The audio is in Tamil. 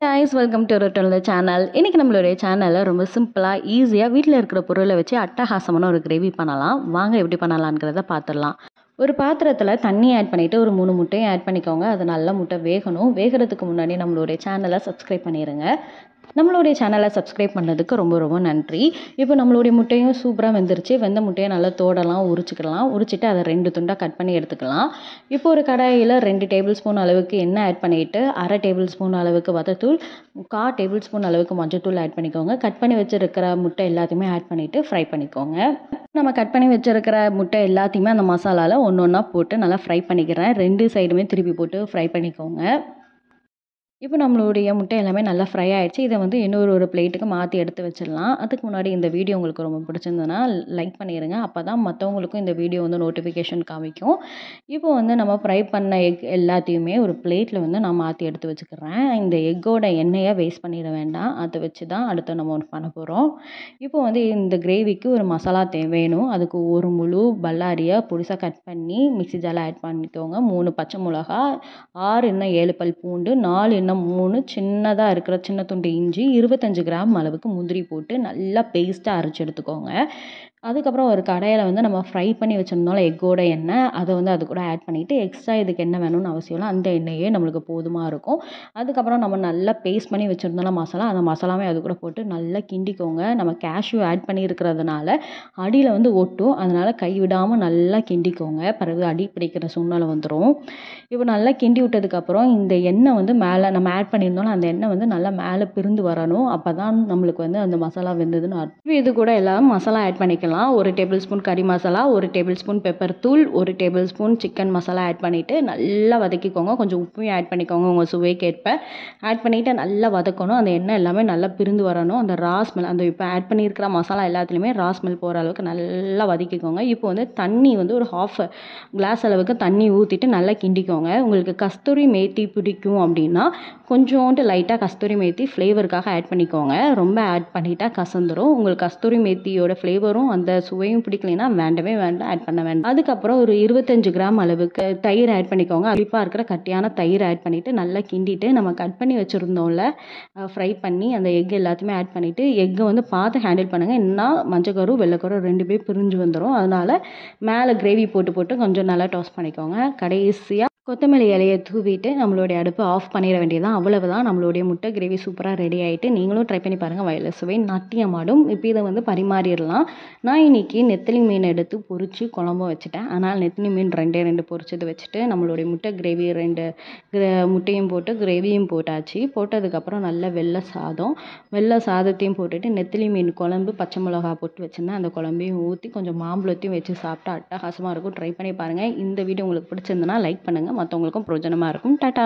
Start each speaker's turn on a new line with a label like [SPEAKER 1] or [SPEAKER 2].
[SPEAKER 1] guys, welcome to Uruttu Ulunthu channel. இன்னைக்கு நம்மளுடைய சேனல்ல ரொம்ப சிம்பிளா ஈஸியா வீட்ல இருக்கிற பொருளை வச்சு அட்டகாசமான ஒரு கிரேவி பண்ணலாம். வாங்க எப்படி பண்ணலாம்ங்கறத பாத்துறலாம். ஒரு பாத்திரத்துல தண்ணி ஆட் பண்ணிட்டு ஒரு 3 முட்டையை ஆட் பண்ணிக்கோங்க. அது நல்லா முட்டை வேகணும். வேகிறதுக்கு முன்னாடி நம்மளுடைய சேனலை சப்ஸ்கிரைப் பண்ணிருங்க. நம்மளுடைய சேனலை சப்ஸ்கிரைப் பண்ணதுக்கு ரொம்ப ரொம்ப நன்றி. இப்போ நம்மளுடைய முட்டையும் சூப்பராக வெந்துருச்சு. வெந்த முட்டையை நல்லா தோடெல்லாம் உரிச்சிக்கலாம். உரிச்சிட்டு அதை 2 துண்டாக கட் பண்ணி எடுத்துக்கலாம். இப்போ ஒரு கடாயில் 2 டேபிள் ஸ்பூன் அளவுக்கு எண்ணெய் ஆட் பண்ணிவிட்டு 1/2 டேபிள் ஸ்பூன் அளவுக்கு வத்தத்தூள், 1/4 டேபிள் ஸ்பூன் அளவுக்கு மஞ்சத்தூள் ஆட் பண்ணிக்கோங்க. கட் பண்ணி வச்சுருக்கிற முட்டை எல்லாத்தையுமே ஆட் பண்ணிவிட்டு ஃப்ரை பண்ணிக்கோங்க. நம்ம கட் பண்ணி வச்சுருக்கிற முட்டை எல்லாத்தையுமே அந்த மசாலாவில் ஒன்று ஒன்றா போட்டு நல்லா ஃப்ரை பண்ணிக்கிறேன். 2 சைடுமே திருப்பி போட்டு ஃப்ரை பண்ணிக்கோங்க. இப்போ நம்மளுடைய முட்டை எல்லாமே நல்லா ஃப்ரை ஆகிடுச்சு. இதை வந்து இன்னொரு பிளேட்டுக்கு மாற்றி எடுத்து வச்சிடலாம். அதுக்கு முன்னாடி இந்த வீடியோ உங்களுக்கு ரொம்ப பிடிச்சிருந்ததுன்னா லைக் பண்ணிடுங்க. அப்போ தான் மற்றவங்களுக்கும் இந்த வீடியோ வந்து நோட்டிஃபிகேஷன் காமிக்கும். இப்போ வந்து நம்ம ஃப்ரை பண்ண எக் எல்லாத்தையுமே ஒரு பிளேட்டில் வந்து நான் மாற்றி எடுத்து வச்சுக்கிறேன். இந்த எக்கோட எண்ணெயை வேஸ்ட் பண்ணிட வேண்டாம். அதை வச்சு தான் அடுத்து நம்ம ஒன்று பண்ண போகிறோம். இப்போ வந்து இந்த கிரேவிக்கு ஒரு மசாலா வேணும். அதுக்கு ஒரு முழு பல்லாரியை பொடிசாக கட் பண்ணி மிக்ஸி ஜாரில் ஆட் பண்ணிக்கோங்க. 3 பச்சை மிளகா, 6 இன்னும் 7 பல் பூண்டு, 4 இன்னும் 3 சின்னதாக இருக்கிற சின்ன துண்டு இஞ்சி, 25 கிராம் அளவுக்கு முந்திரி போட்டு நல்லா பேஸ்ட்டாக அரைச்சி எடுத்துக்கோங்க. அதுக்கப்புறம் ஒரு கடாயில் வந்து நம்ம ஃப்ரை பண்ணி வச்சுருந்தோம்ல எக்கோட எண்ணெய், அதை வந்து அது கூட ஆட் பண்ணிவிட்டு எக்ஸ்ட்ரா இதுக்கு என்ன வேணும்னு அவசியம் இல்லை, அந்த எண்ணெயே நம்மளுக்கு போதுமாக இருக்கும். அதுக்கப்புறம் நம்ம நல்லா பேஸ்ட் பண்ணி வச்சுருந்தோம்ல மசாலா, அந்த மசாலாவே அது கூட போட்டு நல்லா கிண்டிக்கோங்க. நம்ம கேஷ்யூ ஆட் பண்ணியிருக்கிறதுனால அடியில் வந்து ஒட்டும், அதனால் கை விடாமல் நல்லா கிண்டிக்கோங்க. பிறகு அடி பிடிக்கிற சூழ்நிலை வந்துடும். இப்போ நல்லா கிண்டி விட்டதுக்கப்புறம் இந்த எண்ணெய் வந்து மேலே நம்ம ஆட் பண்ணியிருந்தோம்ல அந்த எண்ணெய் வந்து நல்லா மேலே பிரிந்து வரணும். அப்போ தான் நம்மளுக்கு வந்து அந்த மசாலா வெந்ததுன்னு அர்த்தம். இது கூட எல்லாம் மசாலா ஆட் பண்ணிக்கலாம். 1 டேபிள் ஸ்பூன் கறி மசாலா, 1 டேபிள் ஸ்பூன் பெப்பர் தூள், 1 tablespoon chicken masala add பண்ணிவிட்டு நல்லா வதக்கிக்கோங்க. கொஞ்சம் உப்பையும் ஆட் பண்ணிக்கோங்க உங்கள் சுவைக்கேற்ப. ஆட் பண்ணிவிட்டு நல்லா வதக்கணும். அந்த எண்ணெய் எல்லாமே நல்லா பிரிந்து வரணும். அந்த ரா ஸ்மெல், அந்த இப்போ ஆட் பண்ணியிருக்கிற மசாலா எல்லாத்துலேயுமே ரா ஸ்மெல் போகிற அளவுக்கு நல்லா வதக்கிக்கோங்க. இப்போ வந்து தண்ணி வந்து ஒரு 1/2 கிளாஸ் அளவுக்கு தண்ணி ஊற்றிட்டு நல்லா கிண்டிக்கோங்க. உங்களுக்கு கஸ்தூரி மேத்தி பிடிக்கும் அப்படின்னா கொஞ்சோண்டு லைட்டாக கஸ்தூரி மேத்தி ஃப்ளேவருக்காக ஆட் பண்ணிக்கோங்க. ரொம்ப ஆட் பண்ணிட்டா கசந்துரும். உங்களுக்கு கஸ்தூரி மேத்தியோட ஃப்ளேவரும் அந்த சுவையும் பிடிக்கலைன்னா வேண்டவே வேண்டாம், ஆட் பண்ண வேண்டாம். அதுக்கப்புறம் ஒரு 25 கிராம் அளவுக்கு தயிர் ஆட் பண்ணிக்கோங்க. புளிப்பாக இருக்கிற கட்டியான தயிர் ஆட் பண்ணிவிட்டு நல்லா கிண்டிட்டு நம்ம கட் பண்ணி வச்சுருந்தோம்ல ஃப்ரை பண்ணி அந்த எக் எல்லாத்தையுமே ஆட் பண்ணிவிட்டு எக்கை வந்து பார்த்து ஹேண்டில் பண்ணுங்கள். இன்னும் மஞ்சக்கரு வெள்ளைக்கரு 2 பிரிஞ்சு வந்துடும். அதனால் மேலே கிரேவி போட்டு கொஞ்சம் நல்லா டாஸ் பண்ணிக்கோங்க. கடைசியாக கொத்தமல்லி இலையை தூவிட்டு நம்மளுடைய அடுப்பு ஆஃப் பண்ணிட வேண்டியதான். அவ்வளவுதான், நம்மளுடைய முட்டை கிரேவி சூப்பராக ரெடி ஆகிட்டு நீங்களும் ட்ரை பண்ணி பாருங்கள். வயலில் சுவை நாட்டியமாடும். இப்போ இதை வந்து பரிமாறிடலாம். நான் இன்றைக்கி நெத்திலி மீன் எடுத்து பொரித்து குழம்பும் வச்சுட்டேன். அதனால் நெத்திலி மீன் 2 பொரிச்சது வச்சுட்டு நம்மளுடைய முட்டை கிரேவி 2 முட்டையும் போட்டு கிரேவியும் போட்டாச்சு. போட்டதுக்கப்புறம் நல்ல வெள்ளை சாதத்தையும் போட்டுட்டு நெத்திலி மீன் குழம்பு பச்சை மிளகா போட்டு வச்சுருந்தேன். அந்த குழம்பையும் ஊற்றி கொஞ்சம் மாம்பழத்தையும் வச்சு சாப்பிட்டா அட்டகாசமாக இருக்கும். ட்ரை பண்ணி பாருங்கள். இந்த வீடியோ உங்களுக்கு பிடிச்சிருந்தனா லைக் பண்ணுங்கள். மற்றவங்களுக்கும் பிரயோஜனமாக இருக்கும். டாட்டா.